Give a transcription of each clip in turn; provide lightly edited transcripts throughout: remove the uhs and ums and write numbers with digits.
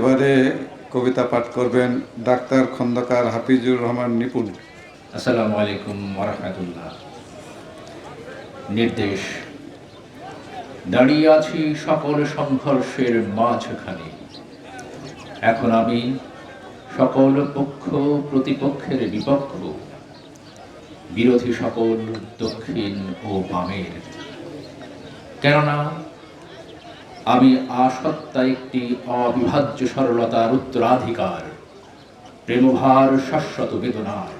এবারে কবিতা পাঠ করবেন ডাক্তার খন্দকার হাফিজুর রহমান নিপুণ। আসসালামু আলাইকুম ওয়া রাহমাতুল্লাহ। নির্দেশ। দাঁড়িয়ে আছি সকল সংঘর্ষের মাঝখানে। এখন আমি সকল পক্ষ প্রতিপক্ষের বিপক্ষ, বিরোধী সকল দক্ষিণ ও বামের। কেননা আমি আসত্তা একটি অবিভাজ্য সরলতার উত্তরাধিকার, প্রেমভার শাশ্বত বেদনার।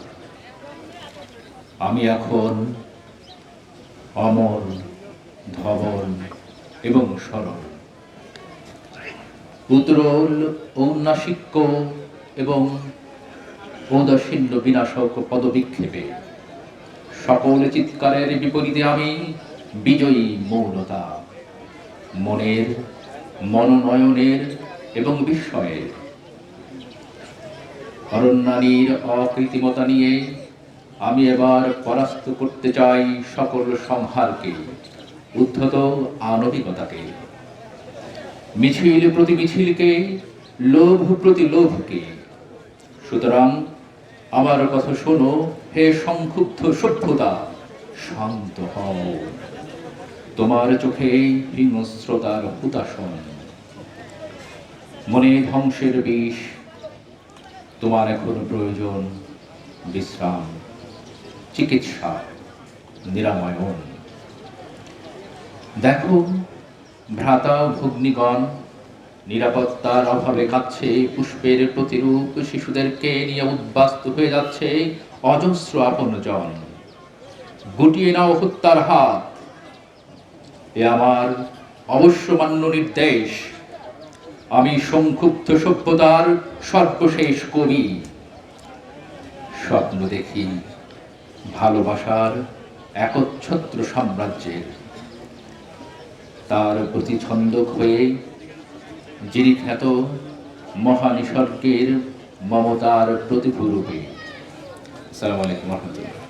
আমি এখন অমর, ধবল এবং সরল, উত্তরল, ঔন্নাসিক্য এবং ঔদাসীন্য বিনাশক পদবিক্ষেপে সকল চিৎকারের বিপরীতে আমি বিজয়ী মৌনতা, মনের, মনোনয়নের এবং বিস্ময়ের। অরণ্যানীর অকৃত্রিমতা নিয়ে আমি এবার পরাস্ত করতে চাই সকল সংহারকে, উদ্ধত আনবিকতাকে, মিছিল প্রতি মিছিলকে, লোভ প্রতি লোভকে। সুতরাং আমার কথা শোনো হে সংক্ষুব্ধ সভ্যতা, শান্ত হও। তোমার চোখে হিংস্রতার হুতাশন, মনে ধ্বংসের বিষ। তোমার এখন প্রয়োজন বিশ্রাম, চিকিৎসা, নিরাময়ন। দেখো, ভ্রাতা ভগ্নীগণ নিরাপত্তার অভাবে কাঁদছে, পুষ্পের প্রতিরূপ শিশুদেরকে নিয়ে উদ্বাস্তু হয়ে যাচ্ছে অজস্র আপনজন। গুটিয়ে নাও হত্যার হাত। এ আমার অবশ্যমান্য নির্দেশ। আমি সংক্ষুব্ধ সভ্যতার সর্বশেষ কবি। স্বপ্ন দেখি ভালোবাসার একচ্ছত্র সাম্রাজ্যের, তার প্রতি ছন্দক হয়ে যিনি খ্যাত মহানিসর্গের মমতার প্রতিভূরূপে। আসসালামু আলাইকুম ওয়া রাহমাতুল্লাহ।